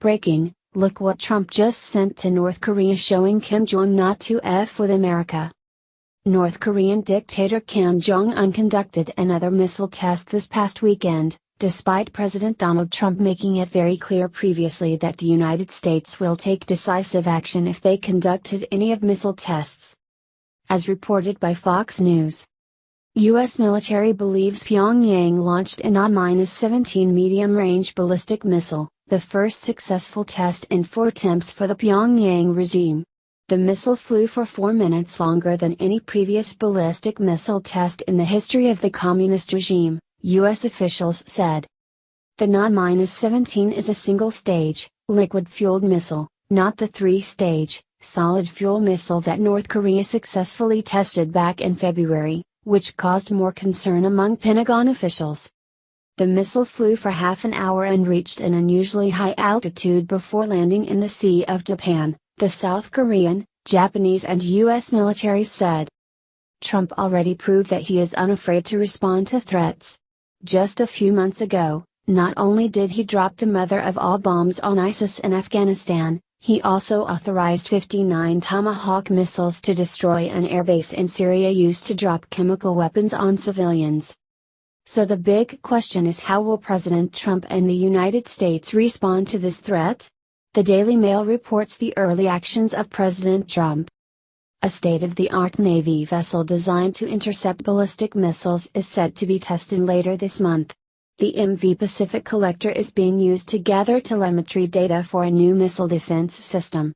Breaking, look what Trump just sent to North Korea showing Kim Jong not to F with America. North Korean dictator Kim Jong-un conducted another missile test this past weekend, despite President Donald Trump making it very clear previously that the United States will take decisive action if they conducted any of missile tests. As reported by Fox News, U.S. military believes Pyongyang launched an AD-17 medium-range ballistic missile, the first successful test in 4 attempts for the Pyongyang regime. The missile flew for 4 minutes longer than any previous ballistic missile test in the history of the communist regime, U.S. officials said. The AD-17 is a single-stage, liquid-fueled missile, not the 3-stage, solid-fuel missile that North Korea successfully tested back in February, which caused more concern among Pentagon officials. The missile flew for half an hour and reached an unusually high altitude before landing in the Sea of Japan, the South Korean, Japanese and U.S. military said. Trump already proved that he is unafraid to respond to threats. Just a few months ago, not only did he drop the mother of all bombs on ISIS in Afghanistan, he also authorized 59 Tomahawk missiles to destroy an airbase in Syria used to drop chemical weapons on civilians. So the big question is, how will President Trump and the United States respond to this threat? The Daily Mail reports the early actions of President Trump. A state-of-the-art Navy vessel designed to intercept ballistic missiles is set to be tested later this month. The MV Pacific Collector is being used to gather telemetry data for a new missile defense system.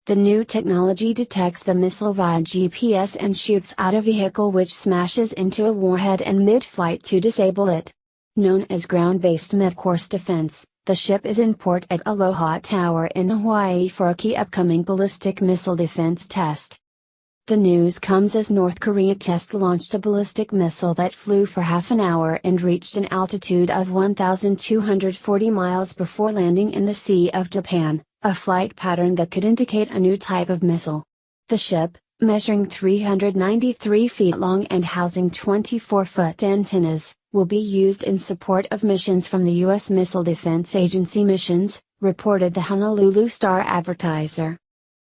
The new technology detects the missile via GPS and shoots out a vehicle which smashes into a warhead in mid-flight to disable it. Known as ground-based mid-course defense, the ship is in port at Aloha Tower in Hawaii for a key upcoming ballistic missile defense test. The news comes as North Korea test-launched a ballistic missile that flew for half an hour and reached an altitude of 1,240 miles before landing in the Sea of Japan, a flight pattern that could indicate a new type of missile. The ship, measuring 393 feet long and housing 24-foot antennas, will be used in support of missions from the U.S. Missile Defense Agency missions, reported the Honolulu Star-Advertiser.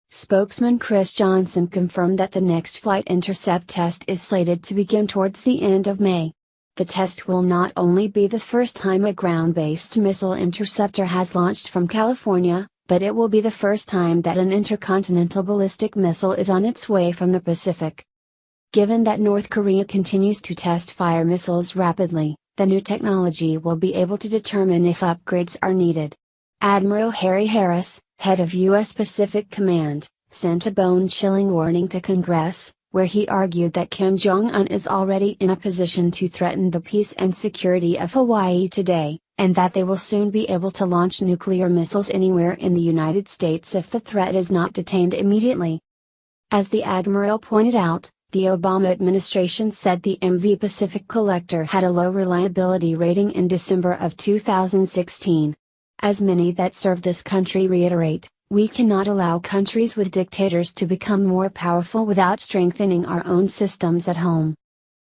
Spokesman Chris Johnson confirmed that the next flight intercept test is slated to begin towards the end of May. The test will not only be the first time a ground-based missile interceptor has launched from California, but it will be the first time that an intercontinental ballistic missile is on its way from the Pacific. Given that North Korea continues to test fire missiles rapidly, the new technology will be able to determine if upgrades are needed. Admiral Harry Harris, head of U.S. Pacific Command, sent a bone-chilling warning to Congress, where he argued that Kim Jong-un is already in a position to threaten the peace and security of Hawaii today, and that they will soon be able to launch nuclear missiles anywhere in the United States if the threat is not detained immediately. As the Admiral pointed out, the Obama administration said the MV Pacific Collector had a low reliability rating in December of 2016. As many that serve this country reiterate, we cannot allow countries with dictators to become more powerful without strengthening our own systems at home.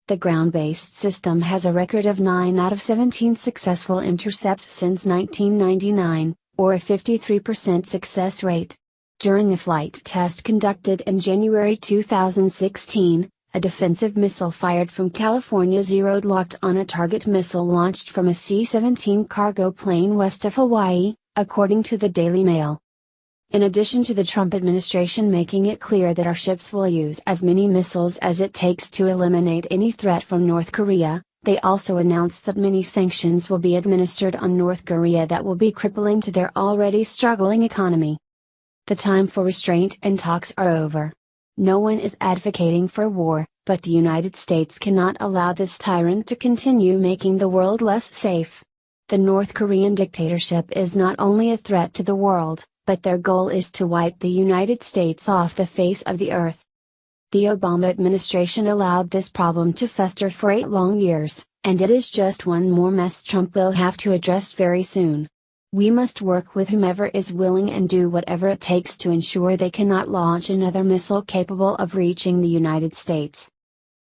The ground-based system has a record of 9 out of 17 successful intercepts since 1999, or a 53% success rate. During a flight test conducted in January 2016, a defensive missile fired from California zeroed locked on a target missile launched from a C-17 cargo plane west of Hawaii, according to the Daily Mail. In addition to the Trump administration making it clear that our ships will use as many missiles as it takes to eliminate any threat from North Korea, they also announced that many sanctions will be administered on North Korea that will be crippling to their already struggling economy. The time for restraint and talks are over. No one is advocating for war, but the United States cannot allow this tyrant to continue making the world less safe. The North Korean dictatorship is not only a threat to the world, but their goal is to wipe the United States off the face of the earth. The Obama administration allowed this problem to fester for 8 long years, and it is just one more mess Trump will have to address very soon. We must work with whomever is willing and do whatever it takes to ensure they cannot launch another missile capable of reaching the United States.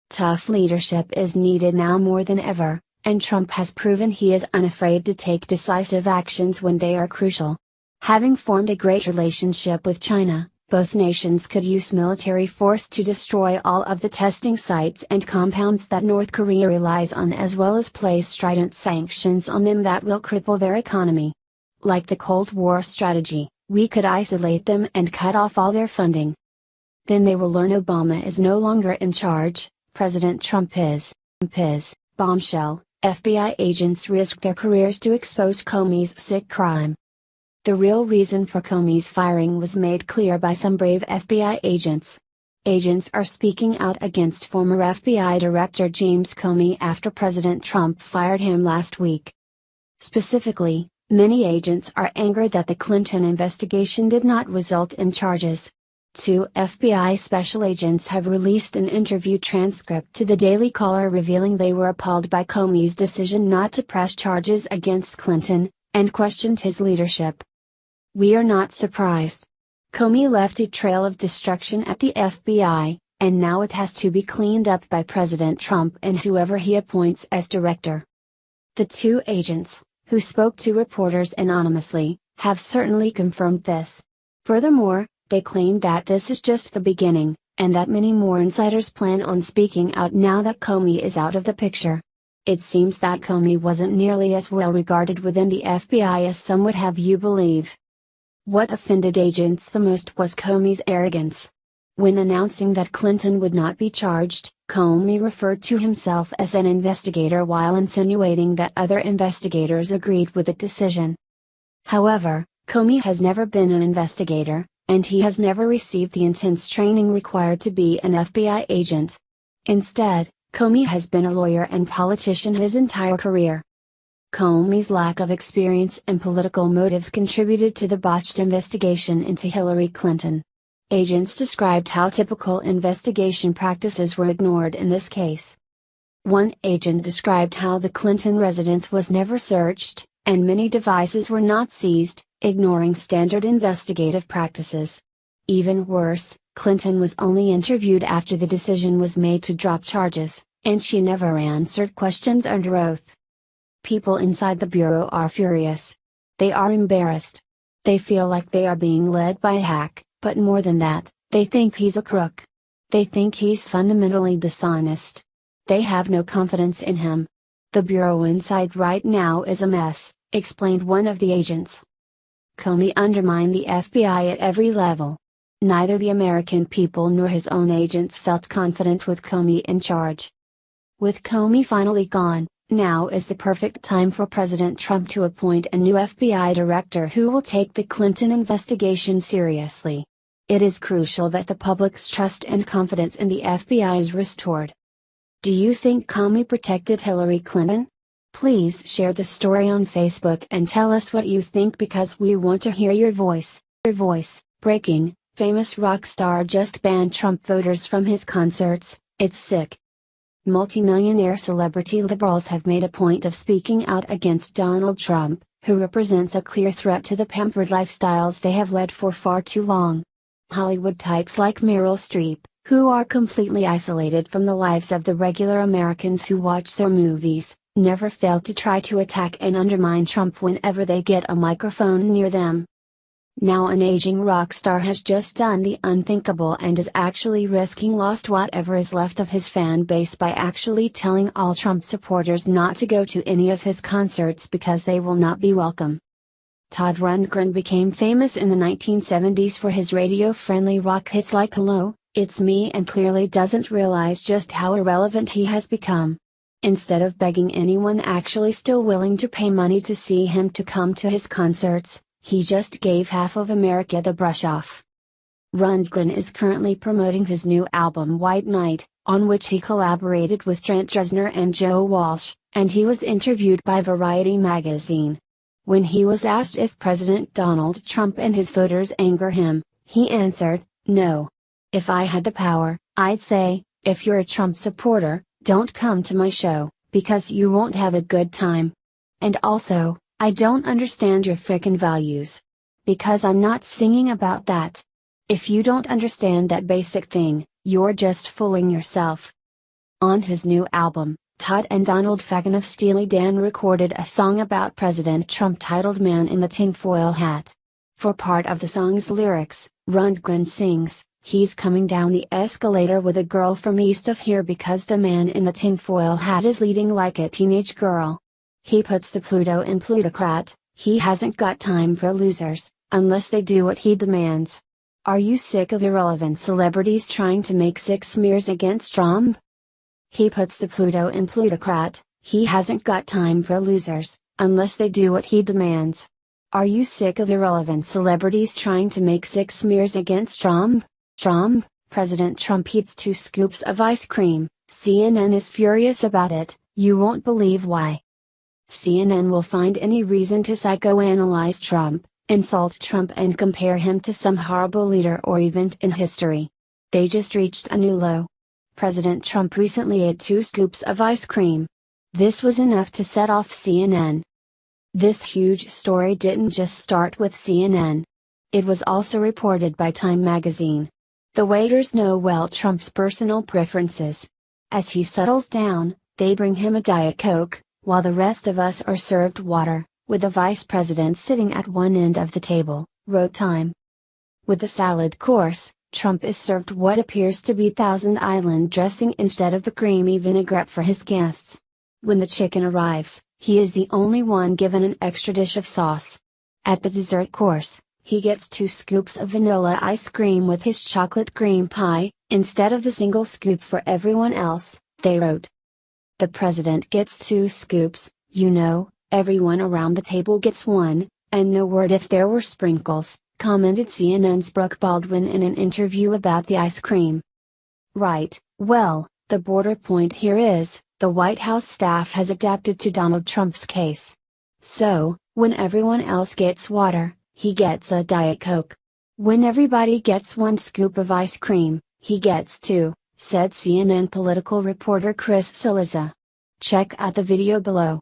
Tough leadership is needed now more than ever, and Trump has proven he is unafraid to take decisive actions when they are crucial. Having formed a great relationship with China, both nations could use military force to destroy all of the testing sites and compounds that North Korea relies on, as well as place strident sanctions on them that will cripple their economy. Like the Cold War strategy, we could isolate them and cut off all their funding. Then they will learn Obama is no longer in charge, President Trump is. Bombshell, FBI agents risk their careers to expose Comey's sick crime. The real reason for Comey's firing was made clear by some brave FBI agents. Agents are speaking out against former FBI Director James Comey after President Trump fired him last week. Specifically, many agents are angered that the Clinton investigation did not result in charges. Two FBI special agents have released an interview transcript to the Daily Caller revealing they were appalled by Comey's decision not to press charges against Clinton, and questioned his leadership. "We are not surprised. Comey left a trail of destruction at the FBI, and now it has to be cleaned up by President Trump and whoever he appoints as director." The two agents, who spoke to reporters anonymously, have certainly confirmed this. Furthermore, they claim that this is just the beginning, and that many more insiders plan on speaking out now that Comey is out of the picture. It seems that Comey wasn't nearly as well regarded within the FBI as some would have you believe. What offended agents the most was Comey's arrogance. When announcing that Clinton would not be charged, Comey referred to himself as an investigator while insinuating that other investigators agreed with the decision. However, Comey has never been an investigator, and he has never received the intense training required to be an FBI agent. Instead, Comey has been a lawyer and politician his entire career. Comey's lack of experience and political motives contributed to the botched investigation into Hillary Clinton. Agents described how typical investigation practices were ignored in this case. One agent described how the Clinton residence was never searched, and many devices were not seized, ignoring standard investigative practices. Even worse, Clinton was only interviewed after the decision was made to drop charges, and she never answered questions under oath. People inside the Bureau are furious. They are embarrassed. They feel like they are being led by a hack, but more than that, they think he's a crook. They think he's fundamentally dishonest. They have no confidence in him. "The Bureau inside right now is a mess," explained one of the agents. Comey undermined the FBI at every level. Neither the American people nor his own agents felt confident with Comey in charge. With Comey finally gone, now is the perfect time for President Trump to appoint a new FBI director who will take the Clinton investigation seriously. It is crucial that the public's trust and confidence in the FBI is restored. Do you think Comey protected Hillary Clinton? Please share the story on Facebook and tell us what you think, because we want to hear your voice. Breaking: famous rock star just banned Trump voters from his concerts. It's sick. Multimillionaire celebrity liberals have made a point of speaking out against Donald Trump, who represents a clear threat to the pampered lifestyles they have led for far too long. Hollywood types like Meryl Streep, who are completely isolated from the lives of the regular Americans who watch their movies, never fail to try to attack and undermine Trump whenever they get a microphone near them. Now an aging rock star has just done the unthinkable and is actually risking lost whatever is left of his fan base by actually telling all Trump supporters not to go to any of his concerts because they will not be welcome. Todd Rundgren became famous in the 1970s for his radio-friendly rock hits like "Hello, It's Me," and clearly doesn't realize just how irrelevant he has become. Instead of begging anyone actually still willing to pay money to see him to come to his concerts, he just gave half of America the brush off. Rundgren is currently promoting his new album White Knight, on which he collaborated with Trent Reznor and Joe Walsh, and he was interviewed by Variety magazine. When he was asked if President Donald Trump and his voters anger him, he answered, "No. If I had the power, I'd say, if you're a Trump supporter, don't come to my show, because you won't have a good time. And also, I don't understand your frickin' values. Because I'm not singing about that. If you don't understand that basic thing, you're just fooling yourself." On his new album, Todd and Donald Fagen of Steely Dan recorded a song about President Trump titled "Man in the Tinfoil Hat." For part of the song's lyrics, Rundgren sings, "He's coming down the escalator with a girl from east of here because the man in the tinfoil hat is leading like a teenage girl. He puts the Pluto in plutocrat, he hasn't got time for losers, unless they do what he demands. Are you sick of irrelevant celebrities trying to make sick smears against Trump? He puts the Pluto in plutocrat, he hasn't got time for losers, unless they do what he demands. Are you sick of irrelevant celebrities trying to make sick smears against Trump? Trump, President Trump eats 2 scoops of ice cream, CNN is furious about it, you won't believe why. CNN will find any reason to psychoanalyze Trump, insult Trump and compare him to some horrible leader or event in history. They just reached a new low. President Trump recently ate 2 scoops of ice cream. This was enough to set off CNN. This huge story didn't just start with CNN. It was also reported by Time magazine. The waiters know well Trump's personal preferences. As he settles down, they bring him a Diet Coke, while the rest of us are served water, with the vice president sitting at one end of the table, wrote Time. With the salad course, Trump is served what appears to be Thousand Island dressing instead of the creamy vinaigrette for his guests. When the chicken arrives, he is the only one given an extra dish of sauce. At the dessert course, he gets 2 scoops of vanilla ice cream with his chocolate cream pie, instead of the single scoop for everyone else, they wrote. The president gets 2 scoops, you know, everyone around the table gets 1, and no word if there were sprinkles, commented CNN's Brooke Baldwin in an interview about the ice cream. Right, well, the border point here is, the White House staff has adapted to Donald Trump's case. So, when everyone else gets water, he gets a Diet Coke. When everybody gets 1 scoop of ice cream, he gets 2, said CNN political reporter Chris Cillizza. Check out the video below.